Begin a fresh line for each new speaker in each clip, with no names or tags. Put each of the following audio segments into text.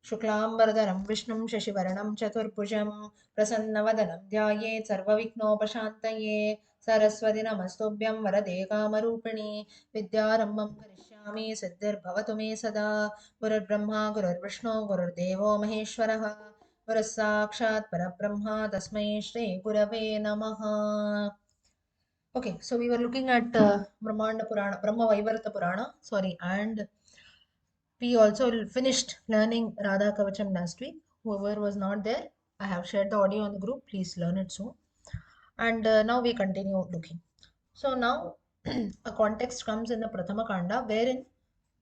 शुक्लाम्बरधरं विष्णुं शशिवर्णं चतुर्भुजं प्रसन्नवदनं ध्यायेत् सर्वविघ्नोपशान्तये सरस्वति नमस्तुभ्यं वरदे कामरूपिणि विद्यारम्भं करिष्यामि सिद्धिर्भवतु मे सदा गुरुर्ब्रह्मा गुरुर्विष्णु गुरुर्देवो महेश्वरः गुरुः साक्षात् परब्रह्म तस्मै श्रीगुरवे नमः. Okay, so we were looking at Brahmanda Purana, Brahma Vaivarta Purana, sorry, and we also finished learning Radha Kavacham last week. Whoever was not there, I have shared the audio on the group. Please learn it soon. And now we continue looking. So now a context comes in the Prathama Kanda wherein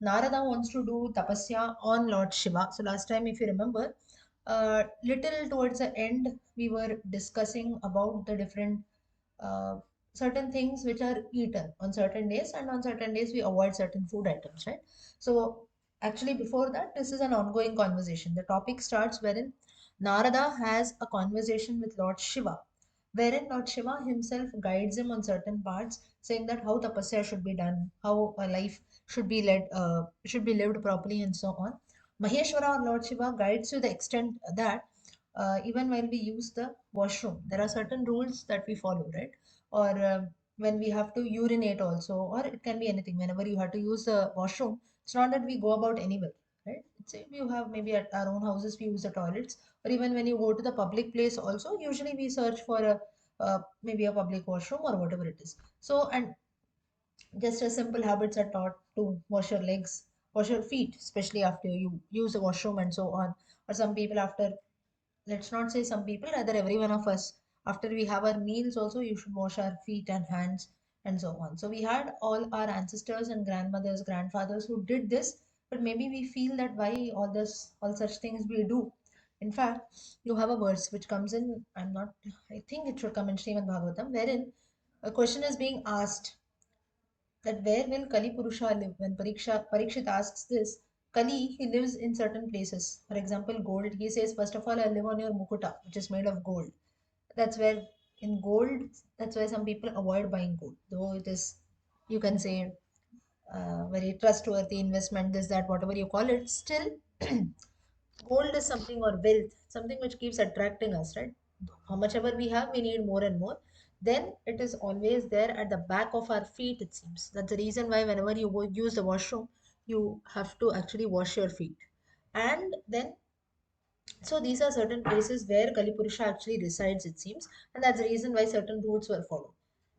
Narada wants to do tapasya on Lord Shiva. So last time, if you remember, little towards the end, we were discussing about the different uh, certain things which are eaten on certain days, and on certain days we avoid certain food items, right? So actually, before that, this is an ongoing conversation. The topic starts wherein Narada has a conversation with Lord Shiva, wherein Lord Shiva himself guides him on certain parts, saying that how tapasya should be done, how a life should be lived properly, and so on. Maheshwara or Lord Shiva guides to the extent that even when we use the washroom, there are certain rules that we follow, right? Or when we have to urinate also, or it can be anything. Whenever you have to use the washroom, it's not that we go about anywhere, right? Say you have maybe at our own houses we use the toilets, or even when you go to the public place also, usually we search for a maybe a public washroom or whatever it is. So, and just as simple habits are taught to wash your legs, wash your feet, especially after you use the washroom and so on. Or some people after, let's not say some people, rather every one of us, after we have our meals also, you should wash our feet and hands and so on. So we had all our ancestors and grandmothers, grandfathers who did this, but maybe we feel that why all such things we do. In fact, you have a verse which comes in, I think it should come in Srimad Bhagavatam, wherein a question is being asked that where will Kali Purusha live? When Parikshit asks this, Kali, he lives in certain places. For example, gold. He says, first of all, I live on your mukuta, which is made of gold. That's where in gold, that's why some people avoid buying gold. Though it is, you can say, very trustworthy investment, this, that, whatever you call it, still gold is something, or wealth, something which keeps attracting us, right? How much ever we have, we need more and more. Then it is always there at the back of our feet, it seems. That's the reason why whenever you go use the washroom, you have to actually wash your feet. And then, so these are certain places where Kalipurusha actually resides, it seems, and that's the reason why certain rules were followed.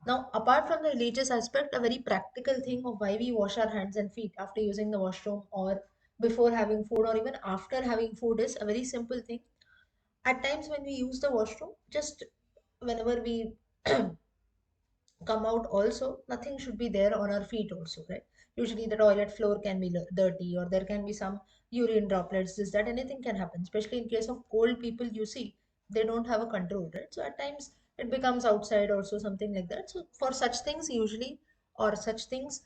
Now, apart from the religious aspect, a very practical thing of why we wash our hands and feet after using the washroom or before having food or even after having food is a very simple thing. At times when we use the washroom, just whenever we come out also, nothing should be there on our feet also, right? Usually the toilet floor can be dirty, or there can be some urine droplets, this, that, anything can happen, especially in case of old people. You see, they don't have a control, right? So at times it becomes outside also, something like that. So for such things usually, or such things,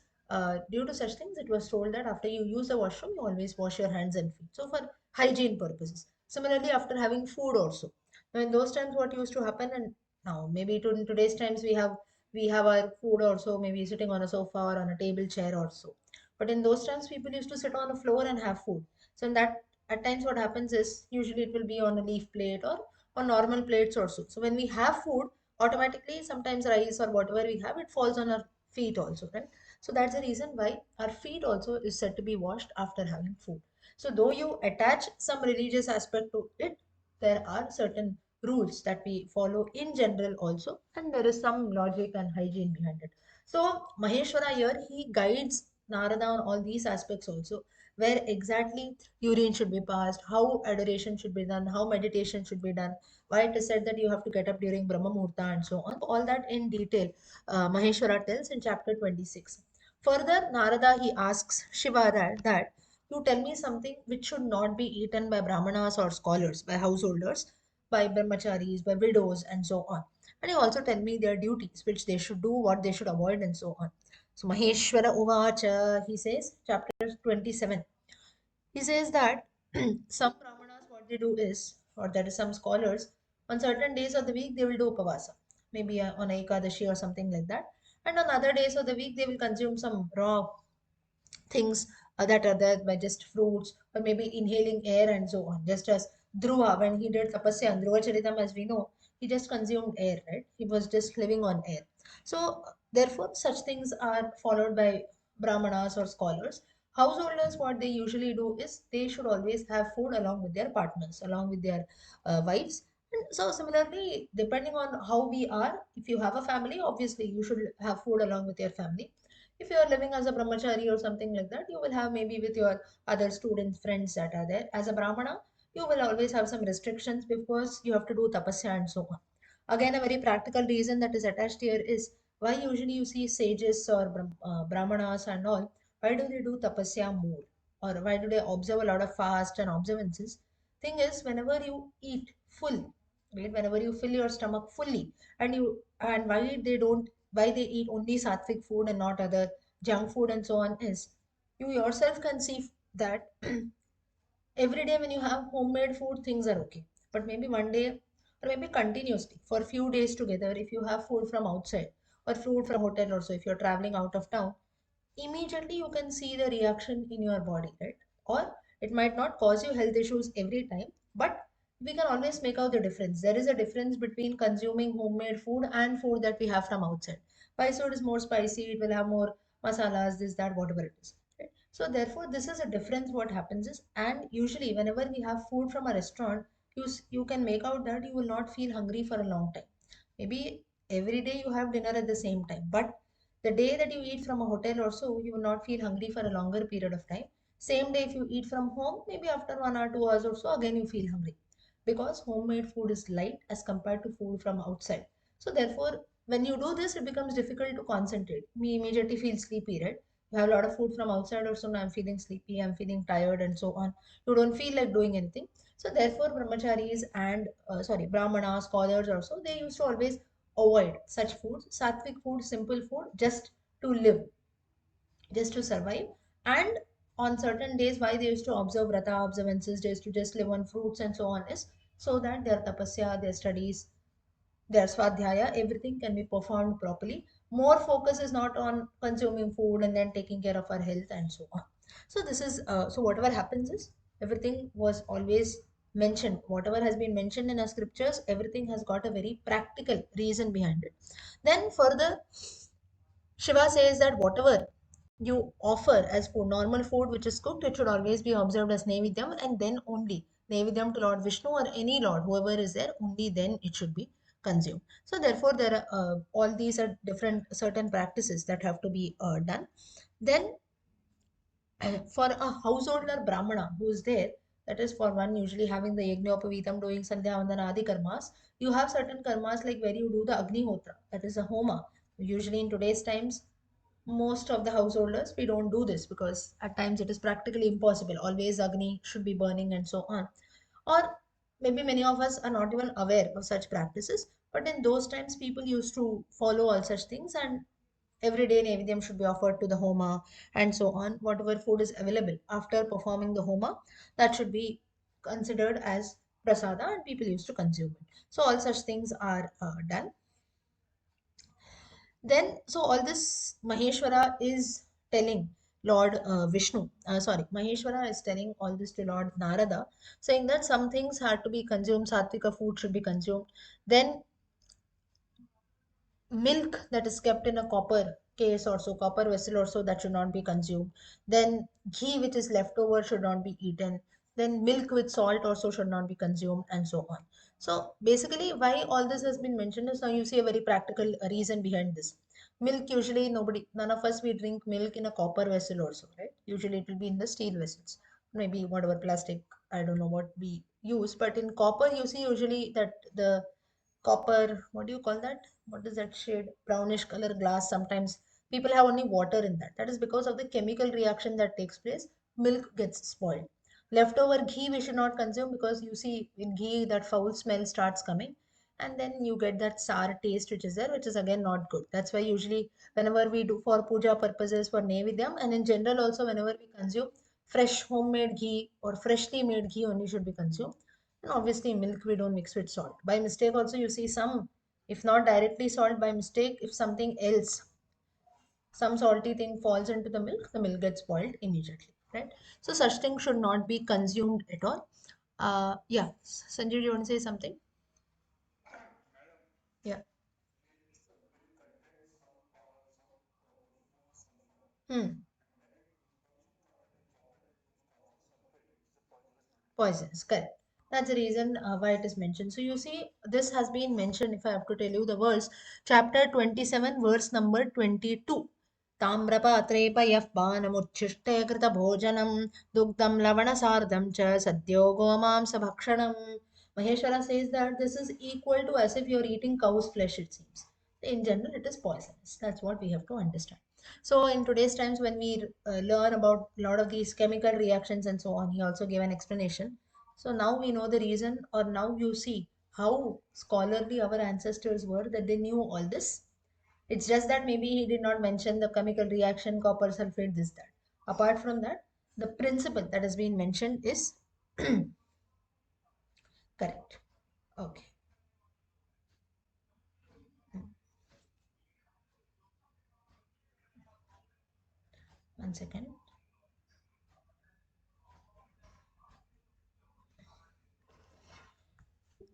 due to such things, it was told that after you use the washroom, you always wash your hands and feet, so for hygiene purposes. Similarly, after having food also, now in those times what used to happen, and now maybe in today's times we have our food also maybe sitting on a sofa or on a table chair also. But in those times, people used to sit on the floor and have food. So in that, at times what happens is usually it will be on a leaf plate or on normal plates also. So when we have food, automatically sometimes rice or whatever we have, it falls on our feet also, right? So that's the reason why our feet also is said to be washed after having food. So though you attach some religious aspect to it, there are certain rules that we follow in general also, and there is some logic and hygiene behind it. So Maheshwara here, he guides Narada on all these aspects also, where exactly urine should be passed, how adoration should be done, how meditation should be done, why it is said that you have to get up during Brahma Muhurta and so on. All that in detail Maheshwara tells in chapter 26. Further, Narada, he asks Shiva that you tell me something which should not be eaten by brahmanas or scholars, by householders, by brahmacharis, by widows, and so on. And you also tell me their duties, which they should do, what they should avoid, and so on. So Maheshwara Uvacha, he says, chapter 27. He says that some brahmanas, what they do is, or that is some scholars, on certain days of the week they will do upavasa, maybe on Ekadashi or something like that. And on other days of the week they will consume some raw things, that are there by just fruits or maybe inhaling air and so on. Just as Dhruva, when he did tapasya and Dhruva Charitam, as we know, he just consumed air, right? He was just living on air. So, therefore, such things are followed by brahmanas or scholars. Householders, what they usually do is they should always have food along with their partners, along with their wives. And so, similarly, depending on how we are, if you have a family, obviously you should have food along with your family. If you are living as a brahmachari or something like that, you will have maybe with your other student friends that are there. As a brahmana, you will always have some restrictions because you have to do tapasya and so on. Again, a very practical reason that is attached here is why usually you see sages or brahmanas and all, why do they do tapasya more? Or why do they observe a lot of fast and observances? Thing is, whenever you eat full, right, whenever you fill your stomach fully, and why they don't, why they eat only sattvic food and not other junk food and so on is, you yourself can see that every day when you have homemade food things are okay, but maybe one day or maybe continuously for a few days together, if you have food from outside or food from hotel, also if you're traveling out of town, immediately you can see the reaction in your body, right? Or it might not cause you health issues every time, but we can always make out the difference. There is a difference between consuming homemade food and food that we have from outside. Why? So it is more spicy, it will have more masalas, this, that, whatever it is. Right? So therefore, this is a difference. What happens is, and usually whenever we have food from a restaurant, you can make out that you will not feel hungry for a long time. Maybe every day you have dinner at the same time, but the day that you eat from a hotel also, you will not feel hungry for a longer period of time. Same day, if you eat from home, maybe after 1 or 2 hours or so, again you feel hungry because homemade food is light as compared to food from outside. So therefore, when you do this, it becomes difficult to concentrate. We immediately feel sleepy, right? You have a lot of food from outside also. Now I'm feeling sleepy, I'm feeling tired, and so on. You don't feel like doing anything. So therefore, brahmacharis and brahmanas, scholars also, they used to always avoid such foods, sattvic food, simple food, just to live, just to survive. And on certain days, why they used to observe vrata observances, they used to just live on fruits and so on, is so that their tapasya, their studies, their swadhyaya, everything can be performed properly. More focus is not on consuming food and then taking care of our health and so on. So this is so whatever happens is, everything was always mentioned. Whatever has been mentioned in our scriptures, everything has got a very practical reason behind it. Then further, Shiva says that whatever you offer as food, normal food which is cooked, it should always be observed as Nevidyam, and then only Nevidyam to Lord Vishnu or any Lord, whoever is there, only then it should be consumed. So therefore, there are all these are different certain practices that have to be done. Then for a householder Brahmana who is there, that is for one usually having the Yajnaopavitam, doing Sandhya Vandana Adi karmas, you have certain karmas like where you do the Agnihotra, that is a Homa. Usually in today's times, most of the householders, we don't do this because at times it is practically impossible. Always Agni should be burning and so on. Or maybe many of us are not even aware of such practices. But in those times, people used to follow all such things, and every day Naivedyam should be offered to the Homa and so on. Whatever food is available after performing the Homa, that should be considered as prasada and people used to consume it. So all such things are done. Then, so all this Maheshwara is telling Lord Vishnu, sorry, Maheshwara is telling all this to Lord Narada, saying that some things had to be consumed, sattvika food should be consumed. Then milk that is kept in a copper case or so, copper vessel or so, that should not be consumed. Then ghee which is left over should not be eaten. Then milk with salt also should not be consumed, and so on. So basically, why all this has been mentioned is, now you see a very practical reason behind this. Milk, usually nobody, none of us, we drink milk in a copper vessel also, right? Usually it will be in the steel vessels, maybe whatever plastic, I don't know what we use, but in copper you see usually that the copper, what do you call that, what is that shade, brownish color glass, sometimes people have only water in that. That is because of the chemical reaction that takes place. Milk gets spoiled. Leftover ghee we should not consume, because you see in ghee that foul smell starts coming, and then you get that sour taste which is there, which is again not good. That's why usually whenever we do for puja purposes, for nevidyam, and in general also whenever we consume, fresh homemade ghee or freshly made ghee only should be consumed. And obviously, milk we don't mix with salt. By mistake, also, you see some, if not directly salt, by mistake, if something else, some salty thing falls into the milk gets spoiled immediately. right? So such things should not be consumed at all. Yeah, Sanjay, do you want to say something? Yeah. Hmm. Poisons, correct. That's the reason why it is mentioned. So you see, this has been mentioned, if I have to tell you the verse, chapter 27, verse number 22. Tamrapatre payah panamuच्छिष्टे कृतभोजनं dugdam lavanasardam cha sadyo gomamsa bhakshanam. Maheshwara says that this is equal to as if you're eating cow's flesh, it seems. In general, it is poisonous. That's what we have to understand. So in today's times, when we learn about a lot of these chemical reactions and so on, he also gave an explanation. So now we know the reason, or now you see how scholarly our ancestors were, that they knew all this. It's just that maybe he did not mention the chemical reaction, copper sulfate, this, that. Apart from that, the principle that has been mentioned is correct. Okay. One second.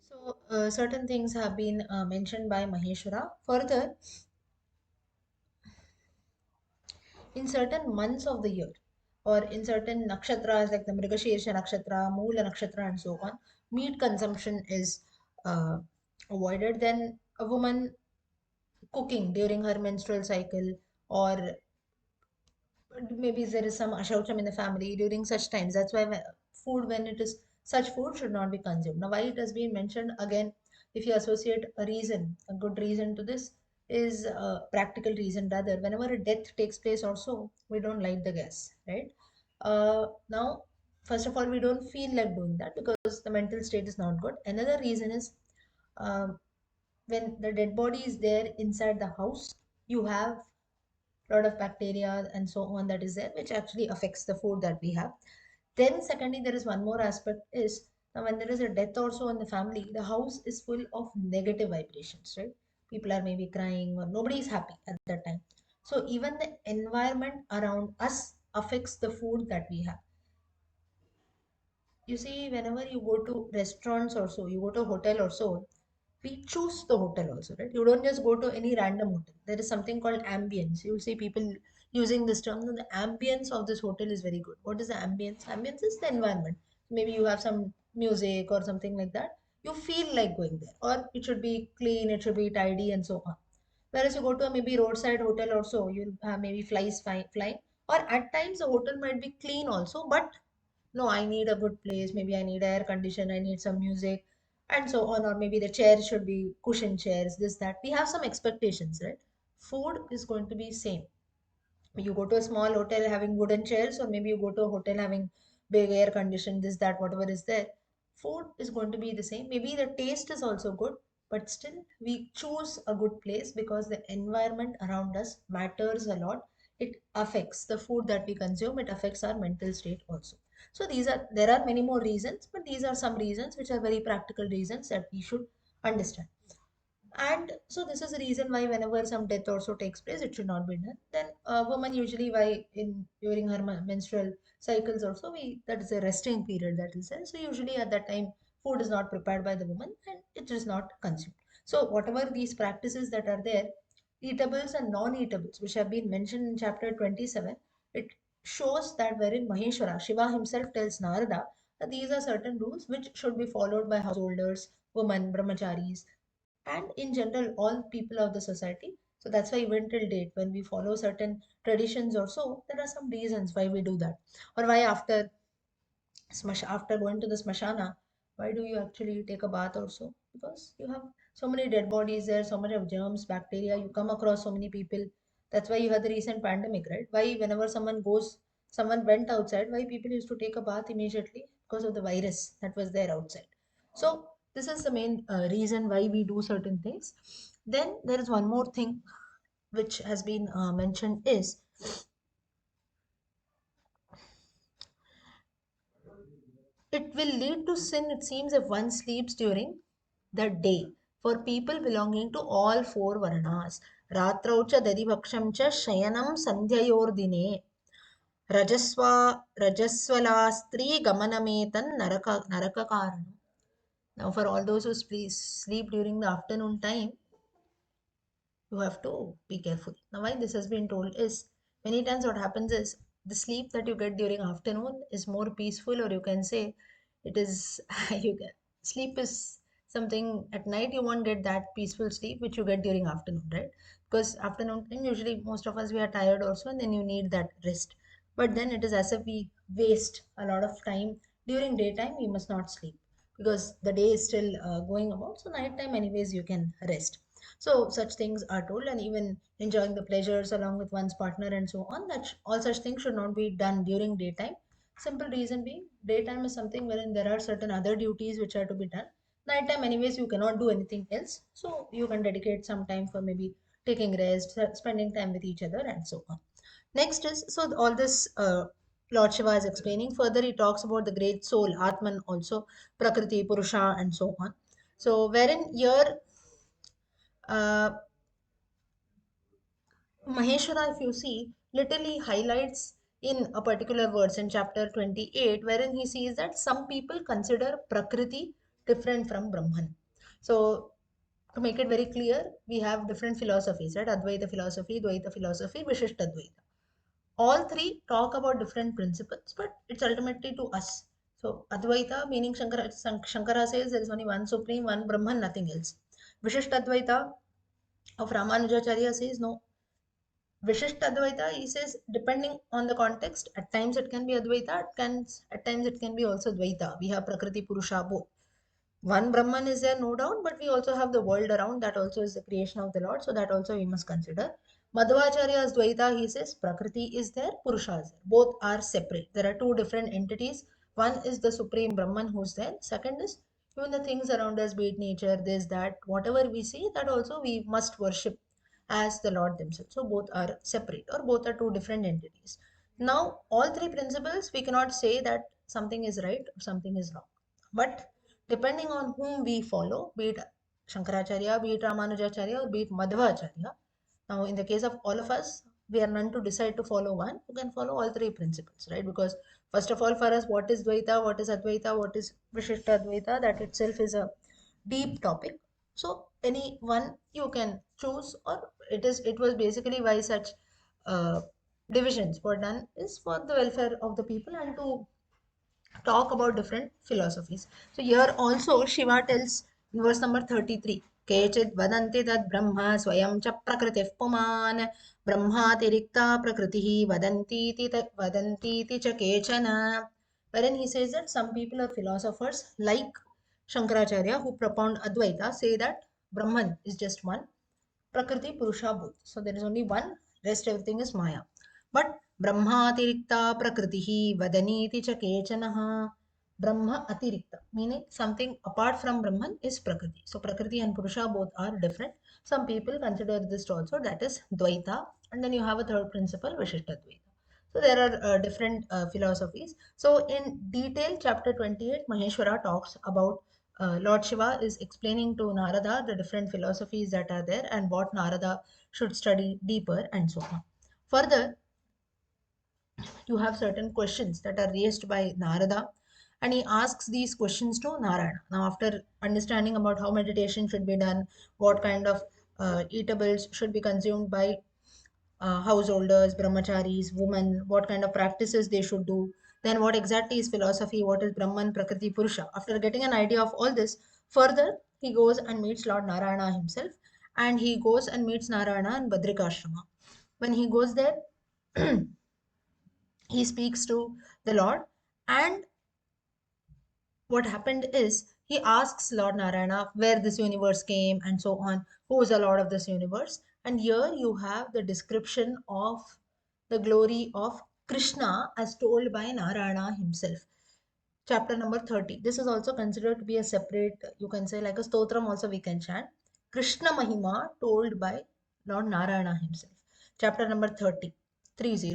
So certain things have been mentioned by Maheshwara. Further, in certain months of the year or in certain nakshatras like the Mrigashirsha nakshatra, Moola nakshatra, and so on, meat consumption is uh, avoided. Then a woman cooking during her menstrual cycle, or maybe there is some ashaucham in the family during such times. That's why food, when it is such food, should not be consumed. Now, why it has been mentioned again, if you associate a reason, a good reason to this is a practical reason rather. Whenever a death takes place, also we don't light the gas, right? Now, first of all, we don't feel like doing that because the mental state is not good. Another reason is um, when the dead body is there inside the house, you have lot of bacteria and so on that is there, which actually affects the food that we have. Then secondly, there is one more aspect is, now when there is a death also in the family, the house is full of negative vibrations, right? People are maybe crying or nobody is happy at that time. So even the environment around us affects the food that we have. You see, whenever you go to restaurants or so, you go to a hotel or so, we choose the hotel also, right? You don't just go to any random hotel. There is something called ambience. You'll see people using this term. "No, the ambience of this hotel is very good." What is the ambience? Ambience is the environment. Maybe you have some music or something like that. You feel like going there, or it should be clean, it should be tidy, and so on. Whereas you go to a maybe roadside hotel also, you'll have maybe flying, or at times the hotel might be clean also, but no, I need a good place, maybe I need air condition, I need some music, and so on. Or maybe the chairs should be cushion chairs, this, that. We have some expectations, right? Food is going to be same. You go to a small hotel having wooden chairs, or maybe you go to a hotel having big air condition, this, that, whatever is there. Food is going to be the same. Maybe the taste is also good, but still we choose a good place because the environment around us matters a lot. It affects the food that we consume, it affects our mental state also. So there are many more reasons, but these are some reasons which are very practical reasons that we should understand. And so this is the reason why whenever some death also takes place, it should not be done. Then a woman usually, why in during her menstrual cycles also, we that is a resting period that is there. So usually at that time, food is not prepared by the woman and it is not consumed. So whatever these practices that are there, eatables and non-eatables, which have been mentioned in chapter 27, it shows that wherein Maheshwara, Shiva himself tells Narada that these are certain rules which should be followed by householders, women, brahmacharis, and in general all people of the society. So that's why even till date when we follow certain traditions or so, there are some reasons why we do that, or why after after going to the smashana, why do you actually take a bath also? Because you have so many dead bodies there, so much of germs, bacteria, you come across so many people. That's why you had the recent pandemic, right? Why whenever someone went outside, why people used to take a bath immediately? Because of the virus that was there outside. So this is the main reason why we do certain things. Then there is one more thing which has been mentioned is, it will lead to sin, it seems, if one sleeps during the day. For people belonging to all four Varnas. Ratrau cha daribhaksham cha shayanam sandhyayordine. Rajaswala Stri Gamanametan Naraka Karanam. Now, for all those who sleep during the afternoon time, you have to be careful. Now, why this has been told is many times what happens is the sleep that you get during afternoon is more peaceful, or you can say it is you get sleep is something at night you won't get that peaceful sleep which you get during afternoon, right? Because afternoon time usually most of us we are tired also, and then you need that rest. But then it is as if we waste a lot of time during daytime. We must not sleep because the day is still going about. So night time, anyways, you can rest. So such things are told, and even enjoying the pleasures along with one's partner and so on. All such things should not be done during daytime. Simple reason being, daytime is something wherein there are certain other duties which are to be done. Nighttime, anyways, you cannot do anything else. So you can dedicate some time for maybe taking rest, spending time with each other, and so on. Next is so all this Lord Shiva is explaining. Further, he talks about the great soul, Atman, also Prakriti, Purusha, and so on. So, wherein here Maheshwara, if you see, literally highlights in a particular verse in chapter 28, wherein he sees that some people consider Prakriti different from Brahman. So, to make it very clear, we have different philosophies, right? Advaita philosophy, Dvaita philosophy, Vishishta Dvaita. All three talk about different principles, but it's ultimately to us. So, Advaita, meaning Shankara says there is only one Supreme, one Brahman, nothing else. Vishishta Dvaita of Ramanujacharya says no, Vishishta Advaita, he says, depending on the context, at times it can be Advaita, at times it can be also Dvaita. We have Prakriti, Purusha, both. One Brahman is there, no doubt, but we also have the world around. That also is the creation of the Lord, so that also we must consider. Madhvacharya's Dvaita, he says, Prakriti is there, Purusha is there. Both are separate. There are two different entities. One is the Supreme Brahman who's there. Second is even the things around us, be it nature, this, that, whatever we see, that also we must worship as the Lord themselves. So both are separate, or both are two different entities. Now, all three principles, we cannot say that something is right or something is wrong. But depending on whom we follow, be it Shankaracharya, be it Ramanujacharya, or be it Madhvacharya. Now, in the case of all of us, we are none to decide to follow one. You can follow all three principles, right? Because first of all, for us, what is Dvaita, what is Advaita, what is Vishishta Advaita, that itself is a deep topic. So any one you can choose, or it was basically why such uh, divisions were done is for the welfare of the people and to talk about different philosophies. So here also Shiva tells in verse number 33, Kechit vadanti tad brahma swayam cha prakritif puman brahmatirikta prakritihi vadanti ti cha kechana. Wherein he says that some people or philosophers like Shankaracharya who propound Advaita say that Brahman is just one, Prakriti, Purusha, both. So there is only one, rest everything is Maya. But Brahma Atirikta Prakritihi Vadaniti cha Kechanaha. Brahma Atirikta, meaning something apart from Brahman is Prakriti. So Prakriti and Purusha both are different. Some people consider this also, that is Dvaita. And then you have a third principle, Vishishta Dvaita. So there are different philosophies. So in detail, chapter 28, Maheshwara talks about Lord Shiva is explaining to Narada the different philosophies that are there and what Narada should study deeper and so on. Further, you have certain questions that are raised by Narada, and he asks these questions to Narayana. Now, after understanding about how meditation should be done, what kind of eatables should be consumed by householders, brahmacharis, women, what kind of practices they should do, then what exactly is philosophy, what is Brahman, Prakriti, Purusha. After getting an idea of all this, further he goes and meets Lord Narayana himself, and he goes and meets Narayana in Badrikashrama. When he goes there, he speaks to the Lord, and what happened is he asks Lord Narayana where this universe came and so on, who is the Lord of this universe. And here you have the description of the glory of Krishna as told by Narayana himself. Chapter number 30. This is also considered to be a separate, you can say like a stotram also we can chant. Krishna Mahima told by Lord Narayana himself. Chapter number 30. 30.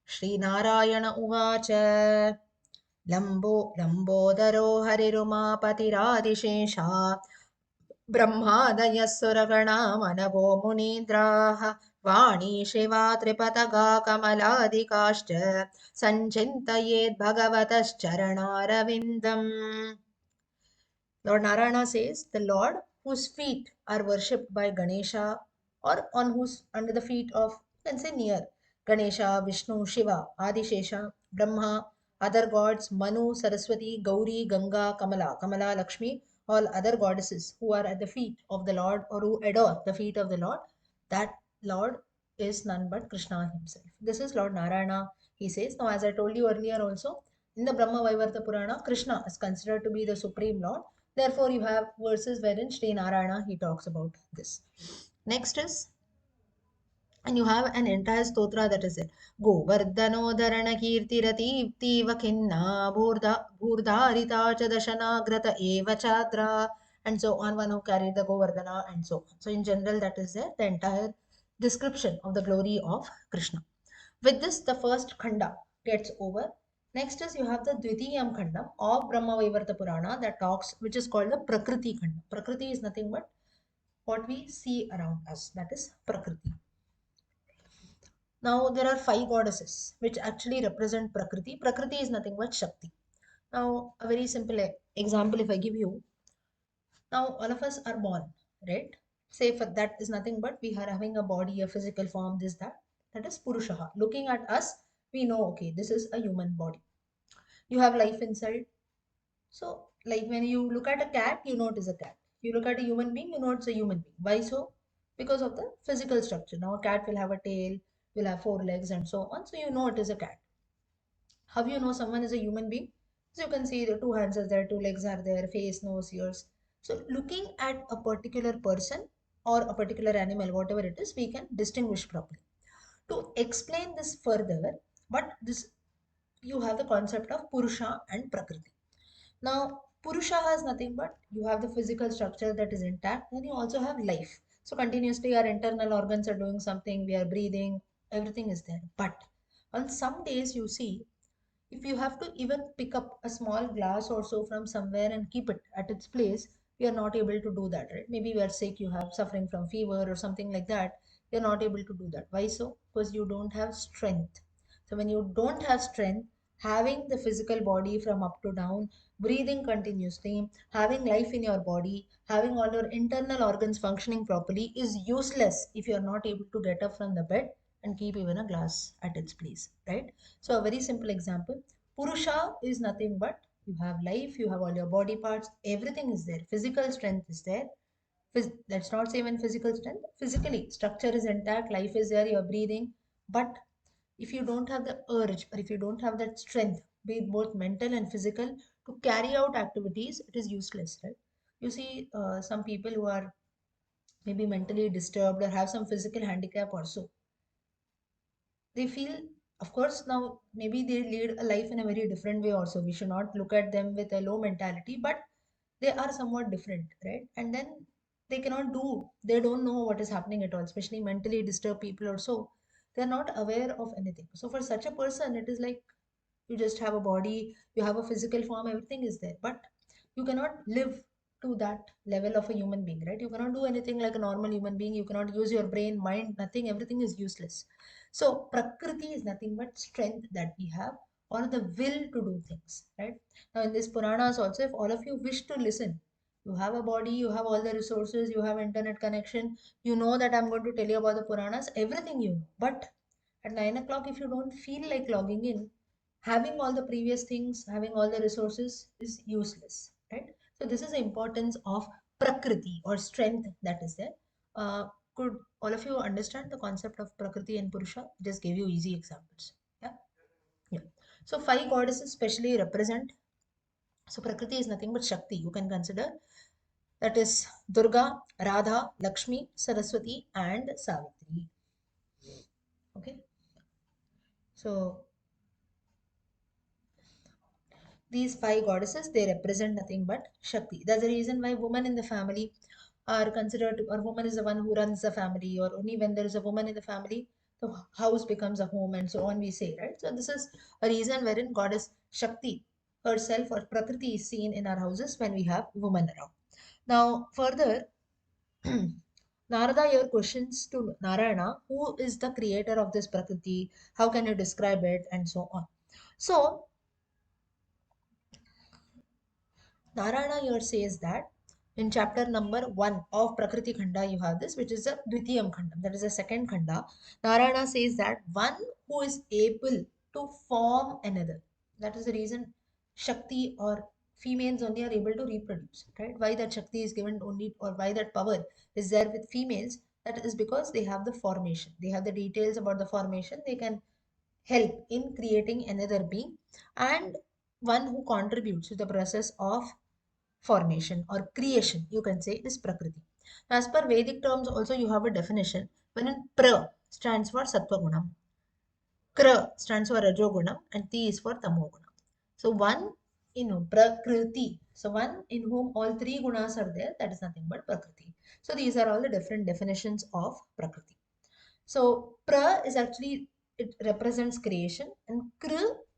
Srinarayana Uvacha लम्बोदरो हरिरुमापतिरादिशेषा ब्रह्मादयः Surgana मनवो मुनीन्द्राः Vani Shiva Tripathaga कमलादिकाश्च सञ्चिन्तयेद् भगवतश्चरणारविन्दम्. Lord Narayana says, the Lord whose feet are worshipped by Ganesha, or on whose under the feet of, you can say near Ganesha, Vishnu, Shiva, Adishesha, Brahma, other gods, Manu, Saraswati, Gauri, Ganga, Kamala, Kamala, Lakshmi, all other goddesses who are at the feet of the Lord or who adore the feet of the Lord, that Lord is none but Krishna himself. This is Lord Narayana, he says. Now, as I told you earlier also, in the Brahma Vaivarta Purana, Krishna is considered to be the supreme Lord. Therefore, you have verses wherein Sri Narayana he talks about this. Next is, and you have an entire stotra that is it. Govardhano dharana kirtirati tiva kinna bhurdharita chadashana grata eva chadra, and so on, one who carried the Govardhana and so on. So in general, that is there, the entire description of the glory of Krishna. With this, the first khanda gets over. Next is you have the Dvitiyam Khandam of Brahma Vaivarta Purana that talks, which is called the Prakriti Khanda. Prakriti is nothing but what we see around us, that is Prakriti. Now, there are five goddesses which actually represent Prakriti. Prakriti is nothing but Shakti. Now, a very simple example if I give you. Now, all of us are born, right? Say for that is nothing but we are having a body, a physical form, this, that. That is Purushaha. Looking at us, we know, okay, this is a human body. You have life inside. So, like when you look at a cat, you know it is a cat. You look at a human being, you know it's a human being. Why so? Because of the physical structure. Now, a cat will have a tail, will have four legs, and so on. So, you know it is a cat. How you know someone is a human being? So, you can see the two hands are there, two legs are there, face, nose, ears. So, looking at a particular person or a particular animal, whatever it is, we can distinguish properly. To explain this further, but this you have the concept of Purusha and Prakriti. Now, Purusha has nothing but you have the physical structure that is intact, and you also have life. So, continuously, our internal organs are doing something, we are breathing, everything is there. But on some days, you see, if you have to even pick up a small glass or so from somewhere and keep it at its place, we are not able to do that, right? Maybe we are sick, you have suffering from fever or something like that. You're not able to do that. Why so? Because you don't have strength. So when you don't have strength, having the physical body from up to down, breathing continuously, having life in your body, having all your internal organs functioning properly is useless if you're not able to get up from the bed and keep even a glass at its place, right? So a very simple example, Purusha is nothing but you have life, you have all your body parts, everything is there. Physical strength is there. Let's not say even physical strength. Physically, structure is intact, life is there, you're breathing. But if you don't have the urge or if you don't have that strength, be it both mental and physical, to carry out activities, it is useless, right? You see, some people who are maybe mentally disturbed or have some physical handicap also, they feel, of course, now maybe they lead a life in a very different way also. We should not look at them with a low mentality, but they are somewhat different, right? And then they cannot do, they don't know what is happening at all, especially mentally disturbed people also. They're not aware of anything. So for such a person, it is like you just have a body, you have a physical form, everything is there, but you cannot live to that level of a human being, right? You cannot do anything like a normal human being. You cannot use your brain, mind, nothing, everything is useless. So Prakriti is nothing but strength that we have, or the will to do things, right? Now in this Puranas also, if all of you wish to listen, you have a body, you have all the resources, you have internet connection, you know that I'm going to tell you about the Puranas, everything you know. But at 9 o'clock, if you don't feel like logging in, having all the previous things, having all the resources is useless, right? So this is the importance of Prakriti or strength that is there. Could all of you understand the concept of Prakriti and Purusha? Just give you easy examples. Yeah, yeah. So five goddesses specially represent. So Prakriti is nothing but Shakti. You can consider that is Durga, Radha, Lakshmi, Saraswati, and Savitri. Okay. So these five goddesses, they represent nothing but Shakti. That's the reason why women in the family are considered, or woman is the one who runs the family, or only when there is a woman in the family, the house becomes a home, and so on, we say, right? So this is a reason wherein goddess Shakti herself or Prakriti is seen in our houses when we have women around. Now, further, Narada here questions to Narayana, who is the creator of this Prakriti, how can you describe it, and so on. So, Narayana here says that in chapter number 1 of Prakriti Khanda, you have this, which is the Dvitiyam Khanda, that is the second Khanda. Narayana says that one who is able to form another. That is the reason Shakti or females only are able to reproduce, right? Why that Shakti is given only, or why that power is there with females, that is because they have the formation. They have the details about the formation. They can help in creating another being, and one who contributes to the process of formation or creation, you can say, is Prakriti. As per Vedic terms, also you have a definition wherein Pra stands for Sattva Gunam, Kra stands for Rajogunam, and Ti is for Tamogunam. So one, Prakriti. So one in whom all three gunas are there, that is nothing but Prakriti. So these are all the different definitions of Prakriti. So pra is actually, it represents creation, and kr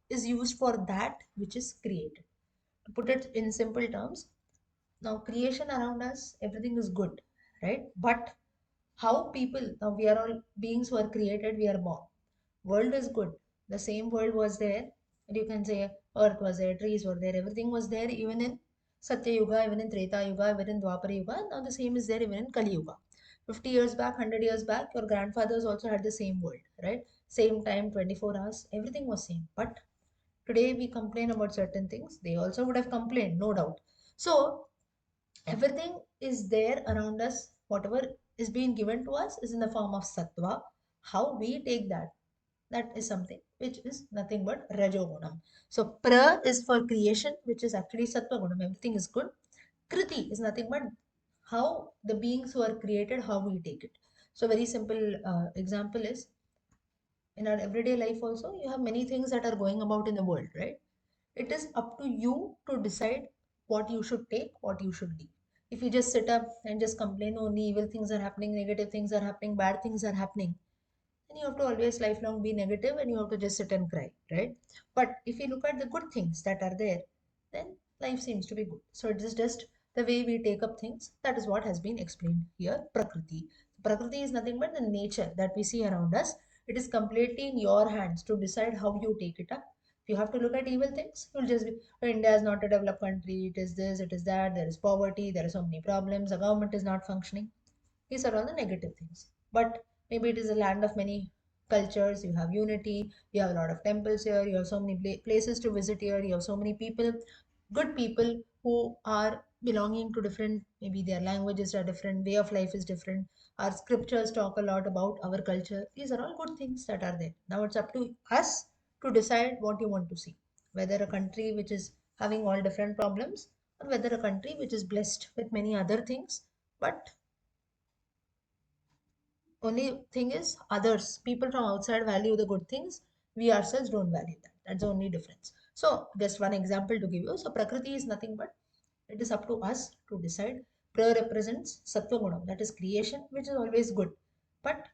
is used for that which is created. To put it in simple terms, now creation around us, everything is good, right? But how people, now we are all beings who are created, we are born. World is good. The same world was there. And you can say earth was there, trees were there, everything was there even in Satya Yuga, even in Treta Yuga, even in Dwapara Yuga. Now the same is there even in Kali Yuga. 50 years back, 100 years back, your grandfathers also had the same world, right? Same time, 24 hours, everything was same. But today we complain about certain things. They also would have complained, no doubt. So everything is there around us. Whatever is being given to us is in the form of sattva. How we take that, that is something which is nothing but rajogunam. So pra is for creation, which is actually sattva gunam. Everything is good. Kriti is nothing but how the beings who are created, how we take it. So very simple example is, in our everyday life also, you have many things that are going about in the world, right? It is up to you to decide what you should take, what you should leave. If you just sit up and just complain, only evil things are happening, negative things are happening, bad things are happening, then you have to always lifelong be negative and you have to just sit and cry, right? But if you look at the good things that are there, then life seems to be good. So it is just the way we take up things. That is what has been explained here. Prakriti. Prakriti is nothing but the nature that we see around us. It is completely in your hands to decide how you take it up. If you have to look at evil things, you'll just be, "Oh, India is not a developed country, it is this, it is that, there is poverty, there are so many problems, the government is not functioning." These are all the negative things. But maybe it is a land of many cultures. You have unity. You have a lot of temples here. You have so many places to visit here. You have so many people, good people who are belonging to different, maybe their languages are different, way of life is different. Our scriptures talk a lot about our culture. These are all good things that are there. Now it's up to us to decide what you want to see. Whether a country which is having all different problems, or whether a country which is blessed with many other things, but only thing is, others, people from outside value the good things. We ourselves don't value that. That's the only difference. So, just one example to give you. So, Prakriti is nothing but, it is up to us to decide. Pra represents Sattva Gunam, that is creation, which is always good. But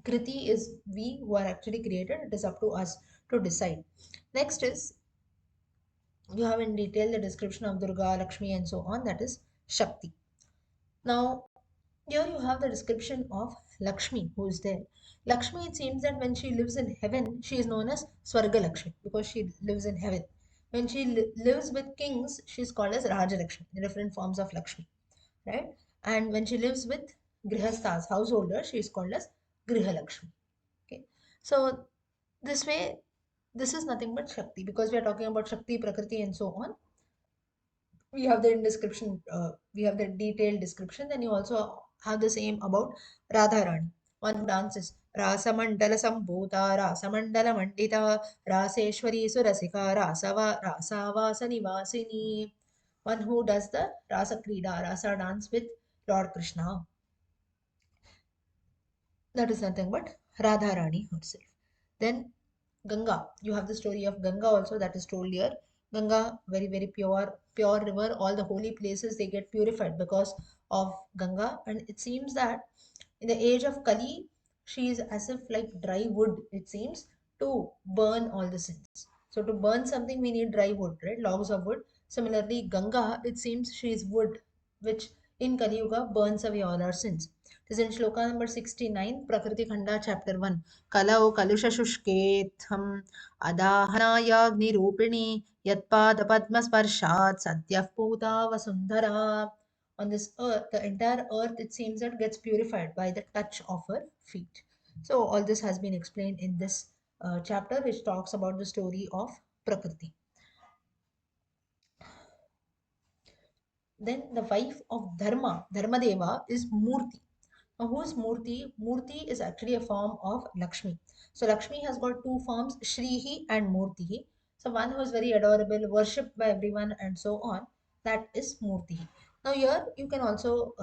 Kriti is we who are actually created. It is up to us to decide. Next is, you have in detail the description of Durga, Lakshmi, and so on. That is Shakti. Now, here you have the description of Lakshmi, who is there. Lakshmi, it seems that when she lives in heaven, she is known as Swarga Lakshmi because she lives in heaven. When she lives with kings, she is called as Raja Lakshmi, the different forms of Lakshmi, right? And when she lives with Grihasthas, householders, she is called as Griha Lakshmi. Okay, so this way, this is nothing but Shakti because we are talking about Shakti, Prakriti, and so on. We have the description, we have the detailed description. Then you also have the same about Radharani, one who dances Rasamandala Sambhuta, Rasamandala Mandita, Raseshwari Surasika, Rasavasa Nivasini, one who does the Rasa Krida, Rasa dance with Lord Krishna. That is nothing but Radharani herself. Then Ganga, you have the story of Ganga also that is told here. Ganga, very, very pure, pure river. All the holy places they get purified because of Ganga. And it seems that in the age of Kali, she is as if like dry wood, it seems, to burn all the sins. So to burn something, we need dry wood, right? Logs of wood. Similarly, Ganga, it seems she is wood, which in Kali Yuga burns away all our sins. It is in shloka number 69, Prakriti Khanda, chapter 1. Kalau Kalusha Shushketham Adahanayagni Rupini Yatpada Padma Sparshat Sadyah Puta Vasundhara. On this earth, the entire earth, it seems that gets purified by the touch of her feet. So, all this has been explained in this chapter, which talks about the story of Prakriti. Then the wife of Dharmadeva, is Murti. Now, who is Murti? Murti is actually a form of Lakshmi. So, Lakshmi has got two forms, Shrihi and Murti. So, one who is very adorable, worshipped by everyone, and so on. That is Murti. Now, here you can also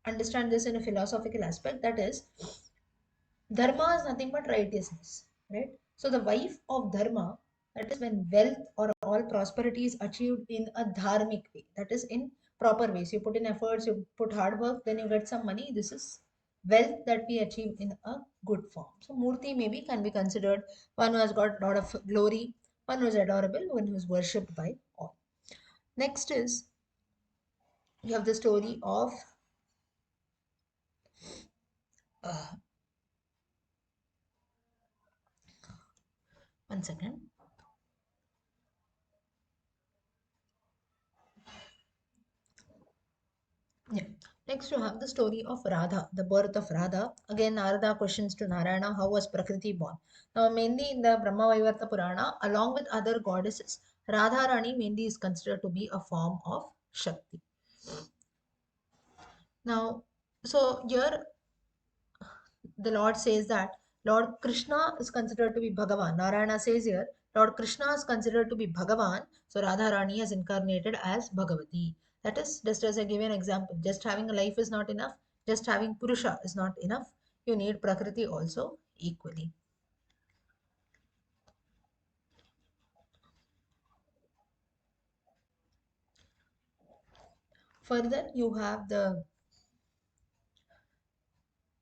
understand this in a philosophical aspect. That is, Dharma is nothing but righteousness, right? So the wife of Dharma, that is when wealth or all prosperity is achieved in a dharmic way, that is in proper ways. You put in efforts, you put hard work, then you get some money. This is wealth that we achieve in a good form. So Murti maybe can be considered one who has got a lot of glory, one who is adorable, one who is worshipped by all. Next is you have the story of uh, one second. Yeah. Next, you have the story of Radha, the birth of Radha. Again, Narada questions to Narayana, how was Prakriti born? Now, mainly in the Brahma Vaivarta Purana, along with other goddesses, Radha Rani mainly is considered to be a form of Shakti. Now, so here the Lord says that Lord Krishna is considered to be Bhagavan. Narayana says here, Lord Krishna is considered to be Bhagavan. So Radha Rani has incarnated as Bhagavati. That is, just as I give you an example, just having a life is not enough, just having Purusha is not enough. You need Prakriti also equally. Further, you have the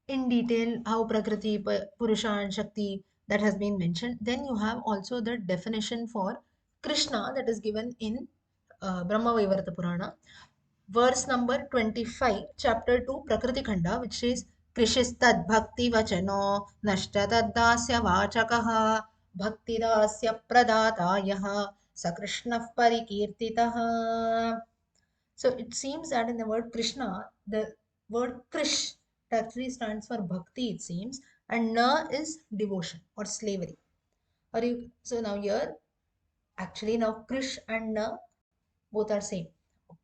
in detail how Prakriti, Purusha, and Shakti that has been mentioned. Then you have also the definition for Krishna that is given in Brahma Vaivarta Purana, verse number 25, chapter 2, Prakriti Khanda, which is Krishistad Bhakti Vachano Nashtadasya Vachakaha Bhaktidasya Pradatayaha Sakrishna Parikirtitaha. So it seems that in the word Krishna, the word Krish actually stands for bhakti, it seems, and na is devotion or slavery. Or you, so now here, actually now Krish and na both are same.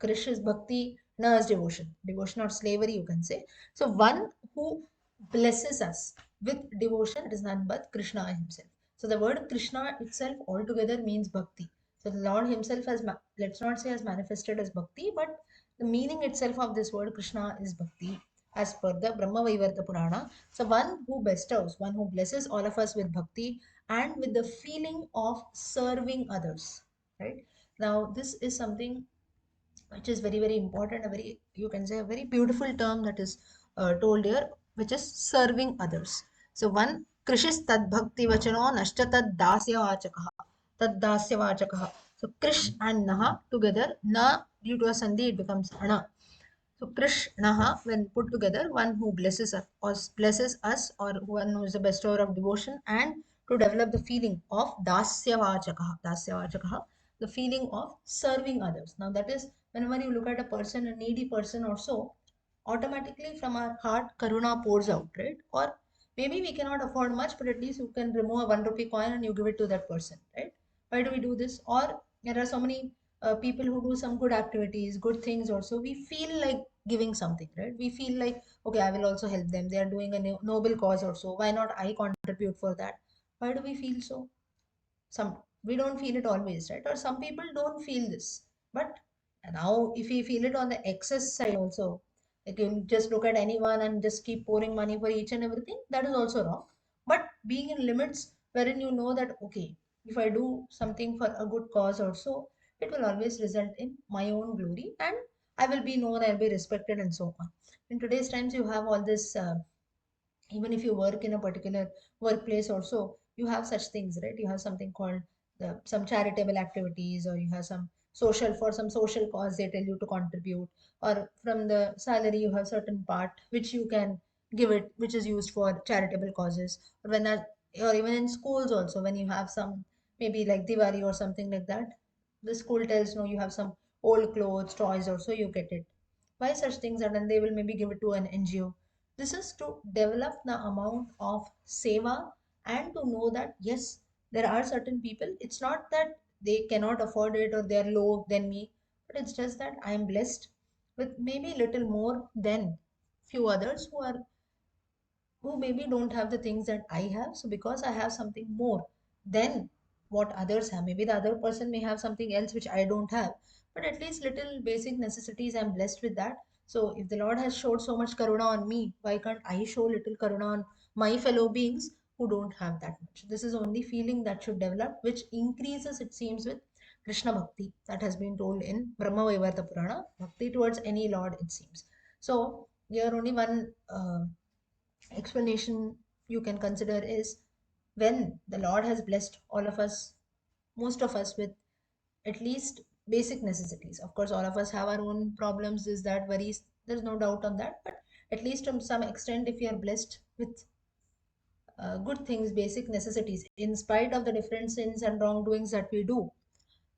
Krish is bhakti, na is devotion. Devotion or slavery, you can say. So one who blesses us with devotion is none but Krishna himself. So the word Krishna itself altogether means bhakti. So the Lord himself has, let's not say has manifested as bhakti, but the meaning itself of this word Krishna is bhakti as per the Brahma Vaivarta Purana. So one who bestows, one who blesses all of us with bhakti and with the feeling of serving others, right? Now, this is something which is very, very important, a very, you can say, a very beautiful term that is told here, which is serving others. So, one, Krishis tad bhakti vachano nashta tad dasya vachakaha. Tad dasya vachakaha. So, Krish and Naha together, Na due to a sandhi, it becomes Ana. So Krishna, when put together, one who blesses us, or one who is the bestower of devotion, and to develop the feeling of dasya vachakaha, the feeling of serving others. Now that is whenever you look at a person, a needy person or so, automatically from our heart, karuna pours out, right? Or maybe we cannot afford much, but at least you can remove a 1 rupee coin and you give it to that person, right? Why do we do this? Or there are so many people who do some good activities, good things also. We feel like giving something, right? We feel like, okay, I will also help them. They are doing a noble cause also. Why not I contribute for that? Why do we feel so? Some we don't feel it always, right? Or some people don't feel this. But now, if we feel it on the excess side also, like you just look at anyone and just keep pouring money for each and everything, that is also wrong. But being in limits wherein you know that, okay, if I do something for a good cause also, it will always result in my own glory and I will be known, I'll be respected, and so on. In today's times, you have all this. Even if you work in a particular workplace also, you have such things, right? You have something called some charitable activities, or you have some social, for some social cause they tell you to contribute, or from the salary you have certain part which you can give it, which is used for charitable causes. Or when that, or even in schools also, when you have some, maybe like Diwali or something like that, the school tells no, you have some old clothes, toys also, you get it. Why such things are done? They will maybe give it to an NGO. This is to develop the amount of seva, and to know that yes, there are certain people, it's not that they cannot afford it or they're low than me, but it's just that I am blessed with maybe little more than few others who maybe don't have the things that I have. So because I have something more than what others have, maybe the other person may have something else which I don't have, but at least little basic necessities I'm blessed with that. So if the Lord has showed so much karuna on me, why can't I show little karuna on my fellow beings who don't have that much? This is only feeling that should develop, which increases, it seems, with Krishna Bhakti, that has been told in Brahma Vaivarta Purana. Bhakti towards any Lord, it seems. So here only one explanation you can consider is, when the Lord has blessed all of us, most of us, with at least basic necessities. Of course, all of us have our own problems, is that worries, there's no doubt on that, but at least to some extent, if you are blessed with good things, basic necessities, in spite of the different sins and wrongdoings that we do.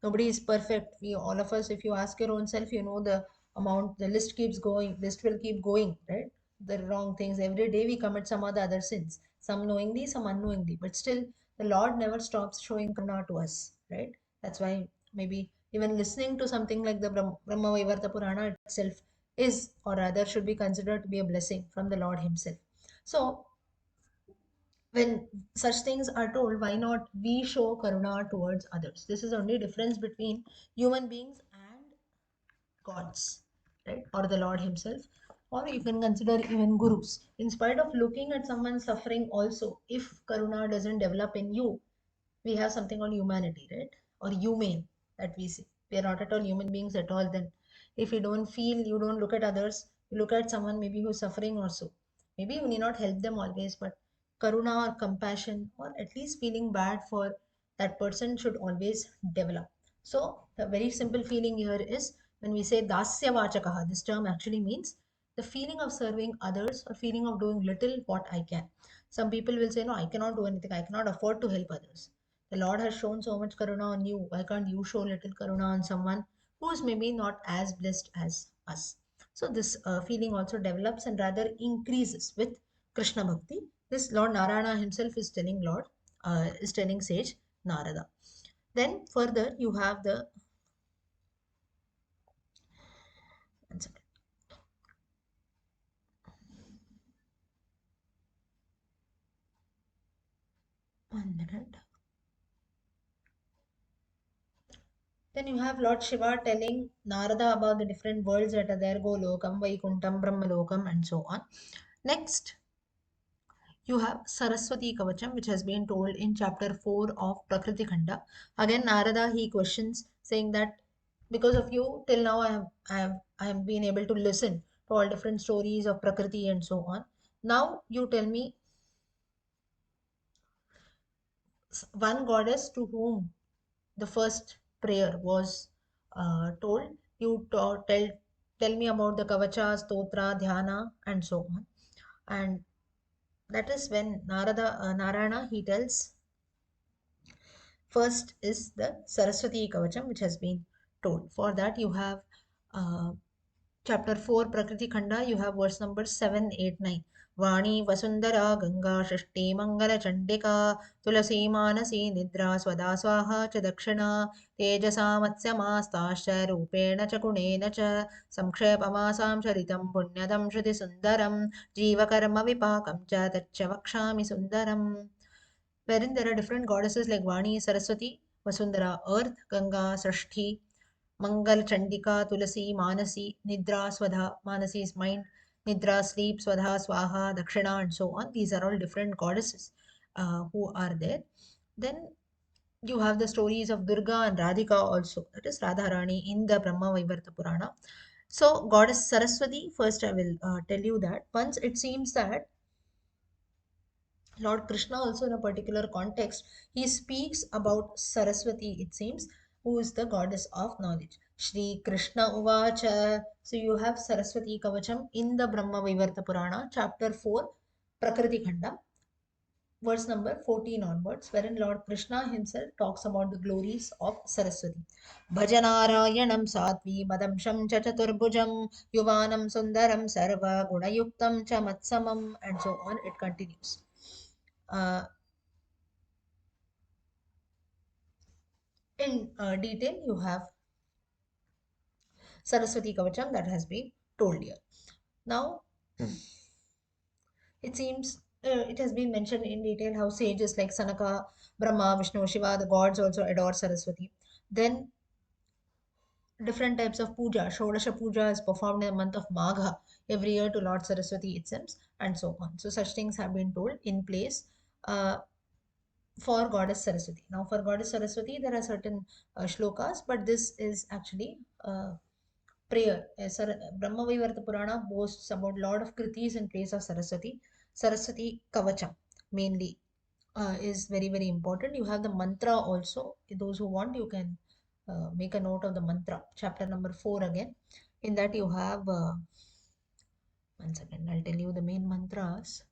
Nobody is perfect. We, all of us, if you ask your own self, you know the amount, the list keeps going, list will keep going, right? The wrong things. Every day we commit some or the other sins, some knowingly, some unknowingly. But still, the Lord never stops showing karuna to us, right? That's why maybe even listening to something like the Brahma Vaivarta Purana itself is, or rather, should be considered to be a blessing from the Lord Himself. So when such things are told, why not we show karuna towards others? This is only difference between human beings and gods, right? Or the Lord Himself. Or you can consider even gurus. In spite of looking at someone suffering, also, if karuna doesn't develop in you, we have something called humanity, right? Or humane, that we say. We are not at all human beings at all then. If you don't feel, you don't look at others, you look at someone maybe who's suffering also. Maybe you need not help them always, but karuna or compassion, or at least feeling bad for that person, should always develop. So the very simple feeling here is, when we say dasya vachakaha, this term actually means the feeling of serving others, or feeling of doing little what I can. Some people will say, no, I cannot do anything, I cannot afford to help others. The Lord has shown so much karuna on you. Why can't you show little karuna on someone who is maybe not as blessed as us? So this feeling also develops and rather increases with Krishna Bhakti. This Lord Narayana himself is telling sage Narada. Then further you have the, one second, one minute. Then you have Lord Shiva telling Narada about the different worlds that are there: Golokam, Vaikuntam, Brahmalokam, and so on. Next, you have Saraswati Kavacham, which has been told in chapter 4 of Prakriti Khanda. Again, Narada, he questions, saying that because of you, till now I have been able to listen to all different stories of Prakriti and so on. Now you tell me one goddess to whom the first prayer was told. You tell me about the Kavacha, Stotra, Dhyana, and so on. And that is when Narayana, he tells, first is the Saraswati Kavacham, which has been told. For that, you have uh, chapter 4, Prakriti Khanda, you have verse number 7, 8, 9. Vani Vasundara Ganga Shashti Mangala Chandika Tulasi Manasi Nidra Swada Swaha Cha Dakshana Tejasa Matsyamastascha Rupena Cha Gunena Cha Samkshepamasam Charitam Punyadam Shruti Sundaram Jivakarma Vipakam Cha Tacha Vakshami Sundaram, wherein there are different goddesses like Vani, Saraswati, Vasundhara, Earth, Ganga, Srishti, Mangal, Chandika, Tulasi, Manasi, Nidra, Swadha. Manasi is mind, Nidra, sleep, Swadha, Swaha, Dakshina, and so on. These are all different goddesses who are there. Then you have the stories of Durga and Radhika also, that is Radharani in the Brahma Vaivarta Purana. So, goddess Saraswati, first I will tell you that once it seems that Lord Krishna also, in a particular context, he speaks about Saraswati, it seems. who is the goddess of knowledge. Shri Krishna Uvacha. So you have Saraswati Kavacham in the Brahma Vaivarta Purana, chapter 4, Prakriti Khanda, verse number 14 onwards, wherein Lord Krishna himself talks about the glories of Saraswati. Bhajanarayanam Satvi Madamsham cha Chaturbhujam Yuvanam Sundaram Sarva Gunayuktam cha Matsamam, and so on it continues. Uh, in detail, you have Saraswati Kavacham that has been told here. Now, it seems it has been mentioned in detail how sages like Sanaka, Brahma, Vishnu, Shiva, the gods also adore Saraswati. Then different types of puja. Shodasha puja is performed in the month of Magha every year to Lord Saraswati, it seems, and so on. So such things have been told in place uh, for Goddess Saraswati. Now, for Goddess Saraswati, there are certain shlokas, but this is actually prayer. Brahma Vaivarta Purana boasts about lot of kritis in place of Saraswati. Saraswati Kavacham mainly is very, very important. You have the mantra also. Those who want, you can make a note of the mantra. Chapter number 4 again. In that you have, one second, I'll tell you the main mantras.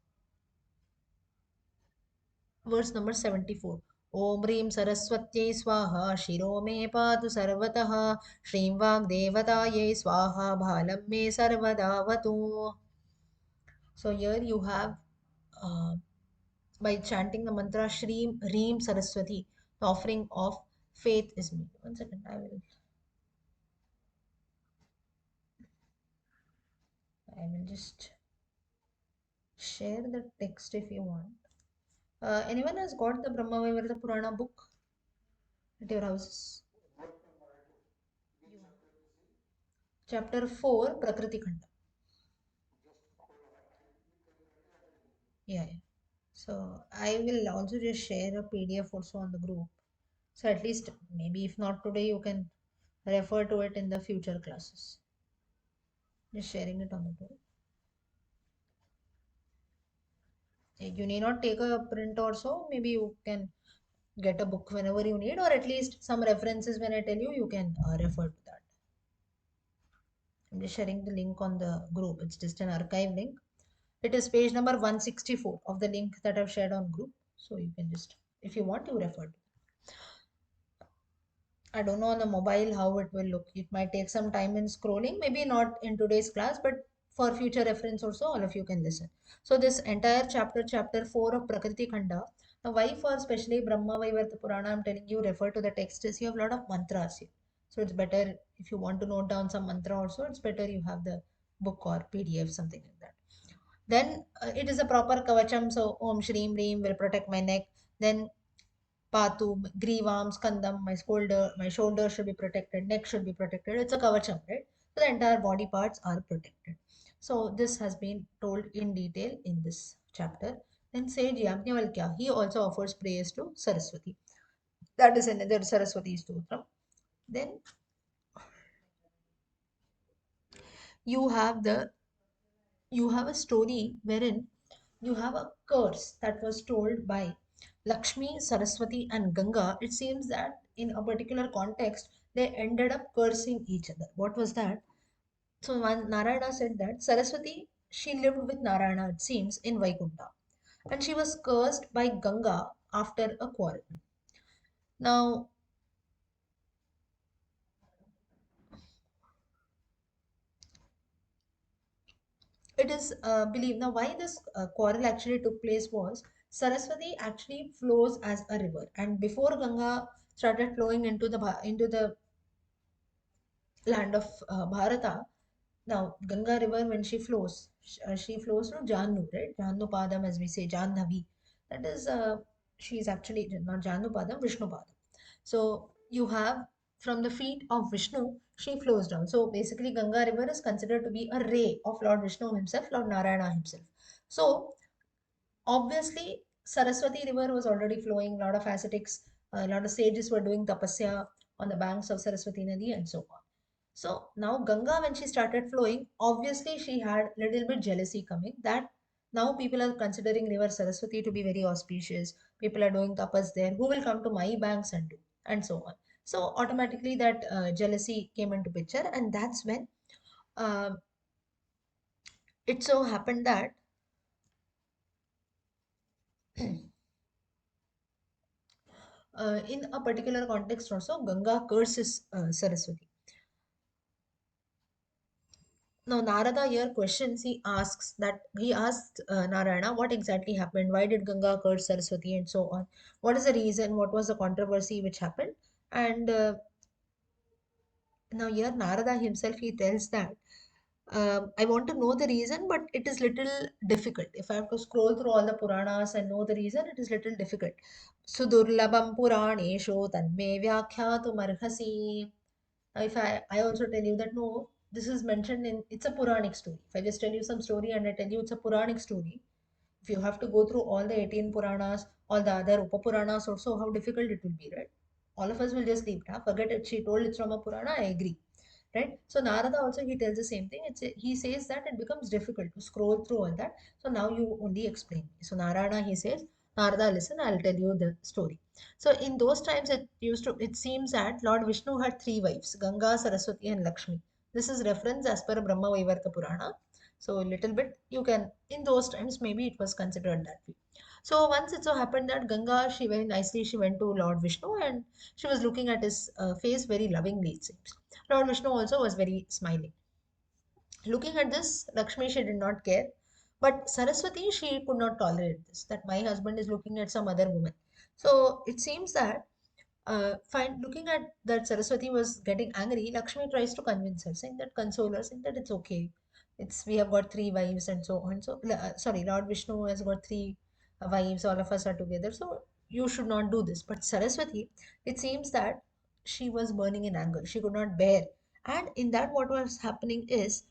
Verse number 74. Om Reem Saraswatyai Swaha Shiro me Patu Sarvataha Shrim Vagdevatayai Swaha Bhalam me Sarvadavatu. So here you have by chanting the mantra Shrim Reem Saraswati, the offering of faith is made. One second, I will just share the text if you want. Anyone has got the Brahma Vaivarta Purana book at your houses? Chapter 4, Prakriti Khanda. Yeah. So I will also just share a PDF also on the group. So at least maybe if not today, you can refer to it in the future classes. Just sharing it on the group. You need not take a print or so. Maybe you can get a book whenever you need, or at least some references when I tell you, you can refer to that. I'm just sharing the link on the group. It's just an archive link. It is page number 164 of the link that I've shared on group. So you can just, if you want, you refer to. I don't know on the mobile how it will look. It might take some time in scrolling, maybe not in today's class, but for future reference also, all of you can listen. So this entire chapter, chapter 4 of Prakriti Khanda. Now, why for especially Brahma Vaivarta Purana, I'm telling you, refer to the text is you have a lot of mantras here. So it's better if you want to note down some mantra also, it's better you have the book or PDF, something like that. Then it is a proper kavacham. So Om Shreem Reem will protect my neck. Then Patu, Grivam, Skandam, my shoulder should be protected, neck should be protected. It's a kavacham, right? So the entire body parts are protected. So this has been told in detail in this chapter. Then sage Yajnavalkya, he also offers prayers to Saraswati. That is another Saraswati Stotra. Then you have the you have a story wherein you have a curse that was told by Lakshmi, Saraswati, and Ganga. It seems that in a particular context, they ended up cursing each other. What was that? So one Narayana said that Saraswati, she lived with Narayana, it seems, in Vaikuntha. And she was cursed by Ganga after a quarrel. Now, it is believed. Now, why this quarrel actually took place was Saraswati actually flows as a river. And before Ganga started flowing into the land of Bharata. Now, Ganga River, when she flows from Jannu, right? Jannu Padam, as we say, Jannavi. That is, she is actually not Jannu Padam, Vishnu Padam. So, you have from the feet of Vishnu, she flows down. So, basically, Ganga River is considered to be a ray of Lord Vishnu himself, Lord Narayana himself. So, obviously, Saraswati River was already flowing, a lot of ascetics, a lot of sages were doing tapasya on the banks of Saraswati Nadi and so on. So now Ganga, when she started flowing, obviously she had little bit jealousy coming that now people are considering river Saraswati to be very auspicious. People are doing tapas there. Who will come to my banks and do? And so on. So automatically that jealousy came into picture, and that's when uh, it so happened that in a particular context also, Ganga curses Saraswati. Now Narada here questions, he asked Narayana what exactly happened, why did Ganga curse Saraswati and so on. What is the reason? What was the controversy which happened? And now here Narada himself he tells that I want to know the reason, but it is little difficult. If I have to scroll through all the Puranas and know the reason, it is little difficult. Sudurlabam Puranesho Tanme Vyakhyatum. Now, if I also tell you that no, this is mentioned in, it's a Puranic story. If I just tell you some story and I tell you it's a Puranic story, if you have to go through all the 18 Puranas, all the other Upapuranas also, how difficult it will be, right? All of us will just leave it. Huh? Forget it. She told it's from a Purana, I agree. Right? So Narada also he tells the same thing. He says that it becomes difficult to scroll through all that. So now you only explain. So Narayana he says, Narada, listen, I'll tell you the story. So in those times, it seems that Lord Vishnu had three wives, Ganga, Saraswati, and Lakshmi. This is reference as per Brahma Vaivarta Purana. So a little bit you can, in those times, maybe it was considered that way. So once it so happened that Ganga, she very nicely, she went to Lord Vishnu and she was looking at his face very lovingly, it seems. Lord Vishnu also was very smiling. Looking at this, Lakshmi, she did not care. But Saraswati, she could not tolerate this, that my husband is looking at some other woman. So it seems that looking at that Saraswati was getting angry, Lakshmi tries to convince her, saying that console her, saying that it's okay. It's we have got three wives and so on. So sorry, Lord Vishnu has got three wives. All of us are together. So you should not do this. But Saraswati, it seems that she was burning in anger. She could not bear. And in that, what was happening is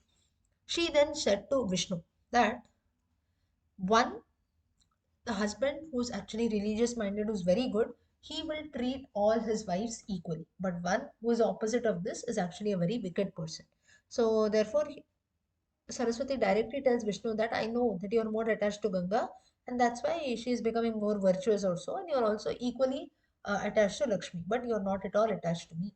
she then said to Vishnu that one, the husband who's actually religious minded, who's very good, he will treat all his wives equally. But one who is opposite of this is actually a very wicked person. So therefore, Saraswati directly tells Vishnu that I know that you're more attached to Ganga, and that's why she is becoming more virtuous also, and you're also equally attached to Lakshmi, but you're not at all attached to me.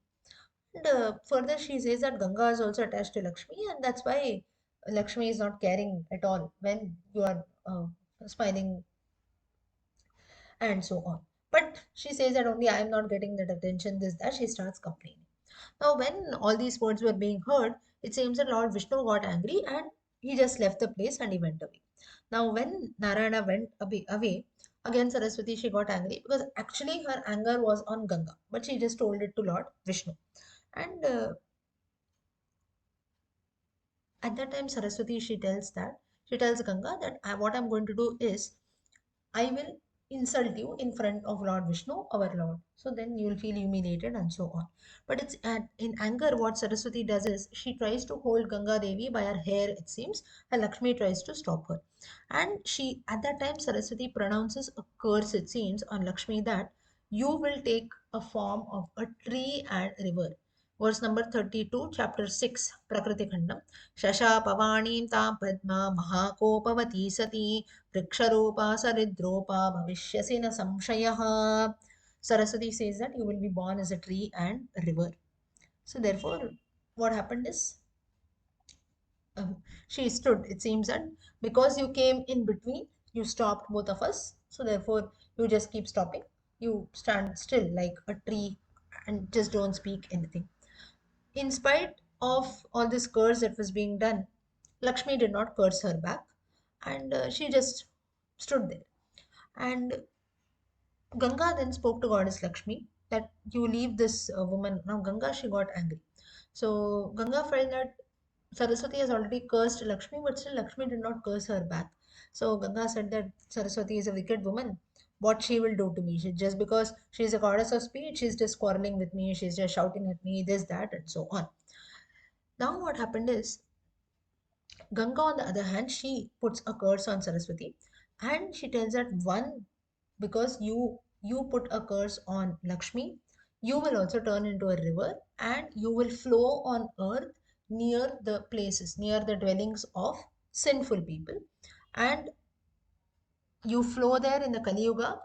And further, she says that Ganga is also attached to Lakshmi, and that's why Lakshmi is not caring at all when you are smiling and so on. But she says that only I am not getting that attention, this, that. She starts complaining. Now, when all these words were being heard, it seems that Lord Vishnu got angry and he just left the place and he went away. Now, when Narayana went away, again Saraswati she got angry because actually her anger was on Ganga, but she just told it to Lord Vishnu. And at that time, Saraswati she tells Ganga that what I'm going to do is I will insult you in front of Lord Vishnu, our Lord. So then you will feel humiliated and so on. But in anger, what Saraswati does is she tries to hold Ganga Devi by her hair, it seems, and Lakshmi tries to stop her. And at that time, Saraswati pronounces a curse, it seems, on Lakshmi that you will take a form of a tree and river. Verse number 32, chapter 6, Prakriti Khandam. Shashapavaणीं तां पद्मा महाकोपवती सती वृक्षरूपा सरिद्रोपा भविष्यसि न संशयः. Saraswati says that you will be born as a tree and a river. So therefore, what happened is she stood. It seems that because you came in between, you stopped both of us. So therefore, you just keep stopping. You stand still like a tree and just don't speak anything. In spite of all this curse that was being done, Lakshmi did not curse her back, and she just stood there. And Ganga then spoke to goddess Lakshmi that you leave this woman. Now Ganga she got angry. So Ganga felt that Saraswati has already cursed Lakshmi, but still Lakshmi did not curse her back. So Ganga said that Saraswati is a wicked woman. What she will do to me? Just because she is a goddess of speech, she's just quarreling with me, she's just shouting at me, this, that, and so on. Now what happened is Ganga, on the other hand, she puts a curse on Saraswati, and she tells that one, because you put a curse on Lakshmi, you will also turn into a river, and you will flow on earth near the places, near the dwellings of sinful people, and you flow there in the Kali Yuga,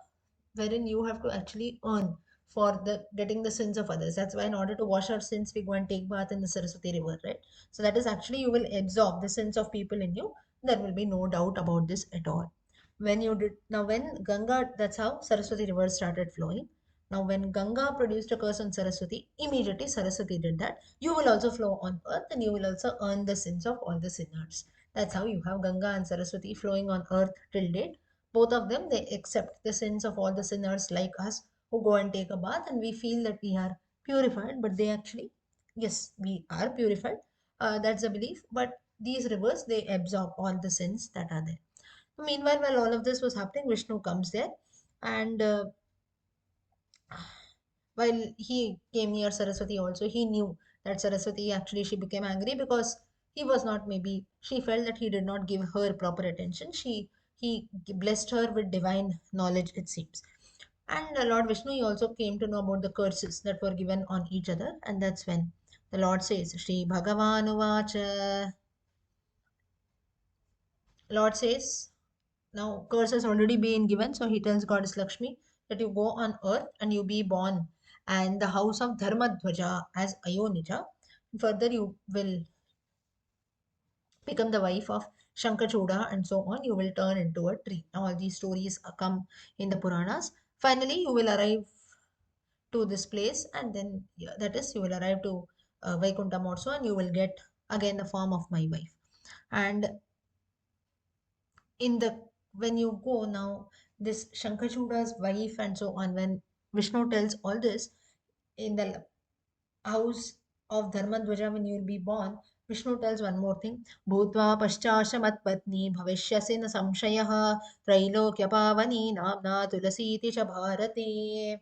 wherein you have to actually earn for the getting the sins of others. That's why in order to wash our sins, we go and take bath in the Saraswati river, right? So that is actually you will absorb the sins of people in you. There will be no doubt about this at all. When you did now, when Ganga, that's how Saraswati river started flowing. Now, when Ganga produced a curse on Saraswati, immediately Saraswati did that. You will also flow on earth, and you will also earn the sins of all the sinners. That's how you have Ganga and Saraswati flowing on earth till date. Both of them, they accept the sins of all the sinners like us who go and take a bath, and we feel that we are purified, but they actually, yes, we are purified. That's a belief, but these rivers, they absorb all the sins that are there. Meanwhile, while all of this was happening, Vishnu comes there, and while he came near Saraswati also, he knew that Saraswati actually she became angry because he was not, maybe she felt that he did not give her proper attention. He blessed her with divine knowledge, it seems. And Lord Vishnu, he also came to know about the curses that were given on each other, and that's when the Lord says, Shri Bhagavan Uvacha. Lord says, now curse has already been given, so he tells Goddess Lakshmi that you go on earth and you be born and the house of Dharmadhwaja as Ayonija. Further, you will become the wife of Shankachuda and so on. You will turn into a tree. Now, all these stories come in the Puranas. Finally, you will arrive to this place, and then yeah, that is, you will arrive to Vaikuntham also, and you will get again the form of my wife. And in the when you go now, this Shankachuda's wife and so on, when Vishnu tells all this in the house of Dharmadwaja, when you will be born, Vishnu tells one more thing. Bhutva paschashamat patni bhavishyasi na samshayah trailokya pavani namna tulasiti cha bharate.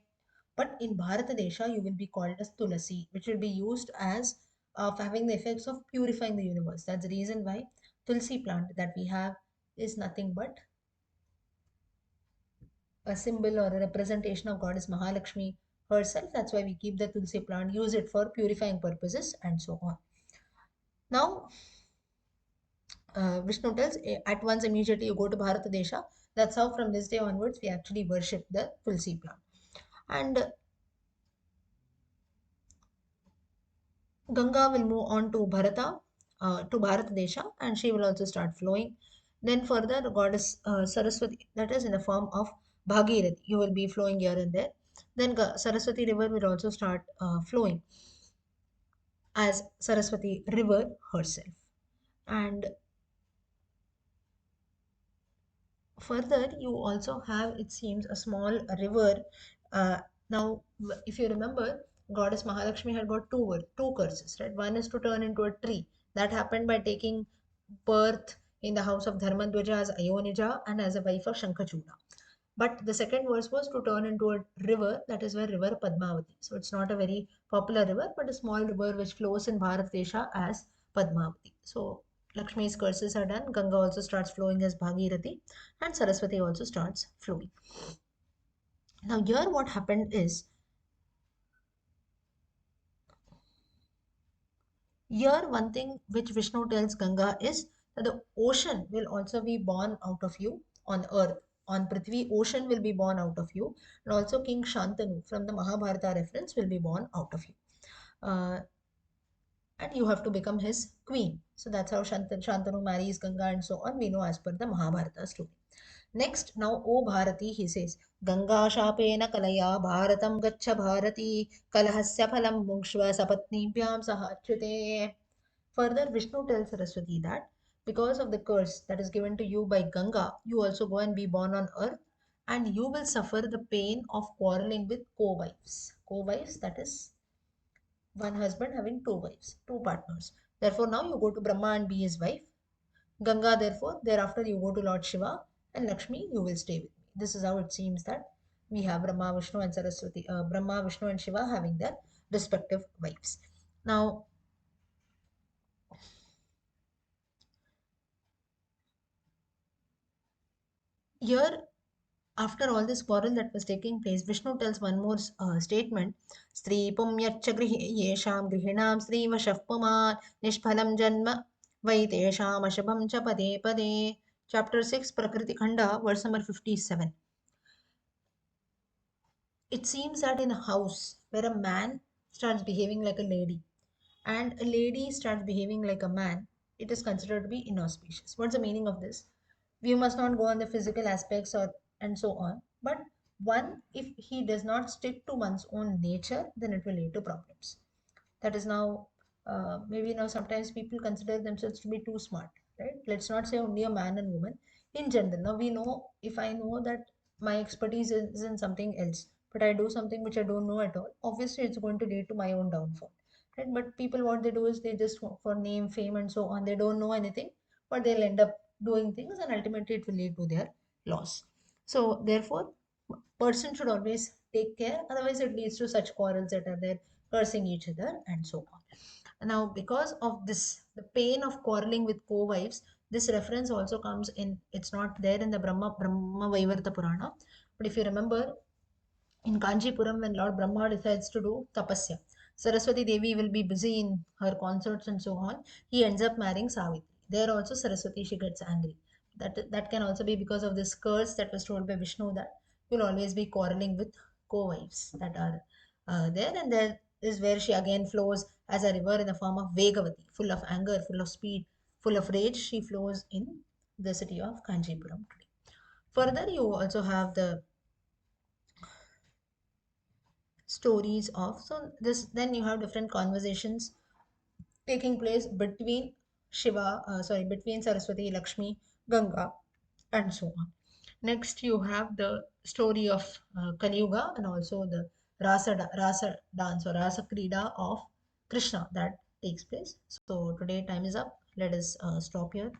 But in Bharatadesha, you will be called as Tulasi, which will be used as of having the effects of purifying the universe. That's the reason why Tulsi plant that we have is nothing but a symbol or a representation of Goddess Mahalakshmi herself. That's why we keep the Tulsi plant, use it for purifying purposes, and so on. Now, Vishnu tells at once immediately you go to Bharatadesha. That's how from this day onwards we actually worship the Tulsi plant. And Ganga will move on to to Bharatadesha, and she will also start flowing. Then further, the goddess Saraswati, that is in the form of Bhagirathi, you will be flowing here and there. Then Saraswati river will also start flowing as Saraswati river herself. And further, you also have, it seems, a small river. Uh, now, if you remember, Goddess Mahalakshmi had got two curses, right? One is to turn into a tree. That happened by taking birth in the house of Dharmadwaja as Ayonija and as a wife of Shankachuda. But the second verse was to turn into a river, that is where river Padmavati. So it's not a very popular river, but a small river which flows in Bharat Desha as Padmavati. So Lakshmi's curses are done. Ganga also starts flowing as Bhagirathi, and Saraswati also starts flowing. Now, here what happened is, here one thing which Vishnu tells Ganga is that the ocean will also be born out of you on earth. On Prithvi, ocean will be born out of you, and also King Shantanu from the Mahabharata reference will be born out of you. Uh, and you have to become his queen. So that's how Shantanu marries Ganga and so on. We know as per the Mahabharata story. Next, now, O Bharati, he says, Ganga Shapena Kalaya Bharatam Gacha Bharati Kalahasya Phalam Mukshva Sapatnibhyam Sahachyute. Further, Vishnu tells Saraswati that because of the curse that is given to you by Ganga, you also go and be born on earth, and you will suffer the pain of quarreling with co-wives. Co-wives, that is one husband having two wives, two partners. Therefore, now you go to Brahma and be his wife. Ganga, therefore, thereafter you go to Lord Shiva, and Lakshmi, you will stay with me. This is how it seems that we have Brahma, Vishnu, and Saraswati, Brahma, Vishnu, and Shiva having their respective wives. Now, here, after all this quarrel that was taking place, Vishnu tells one more statement. Stri pumyacha yesham grihinam stri vashappuman nishphalam janma vaitesham ashabam cha pade pade. Chapter 6, Prakriti Khanda, verse number 57. It seems that in a house where a man starts behaving like a lady and a lady starts behaving like a man, it is considered to be inauspicious. What's the meaning of this? We must not go on the physical aspects or and so on. But one, if he does not stick to one's own nature, then it will lead to problems. That is now maybe now sometimes people consider themselves to be too smart, right? Let's not say only a man and woman. In general, now we know, if I know that my expertise is in something else, but I do something which I don't know at all, obviously it's going to lead to my own downfall, right? But people, what they do is they just for name, fame, and so on, they don't know anything, but they'll end up doing things, and ultimately it will lead to their loss. So therefore, person should always take care, otherwise it leads to such quarrels that are there, cursing each other and so on. Now, because of this, the pain of quarreling with co-wives, this reference also comes in, it's not there in the Brahma Vaivarta Purana, but if you remember, in Kanchipuram, when Lord Brahma decides to do tapasya, Saraswati Devi will be busy in her concerts and so on. He ends up marrying Savitri. There also Saraswati, she gets angry. That can also be because of this curse that was told by Vishnu, that you'll always be quarreling with co-wives that are there. And there is where she again flows as a river in the form of Vegavati, full of anger, full of speed, full of rage. She flows in the city of Kanchipuram today. Further, you also have the stories of, so this, then you have different conversations taking place between between Saraswati, Lakshmi, Ganga, and so on. Next, you have the story of Kali Yuga, and also the Rasa dance or Rasa Krida of Krishna that takes place. So today time is up. Let us stop here.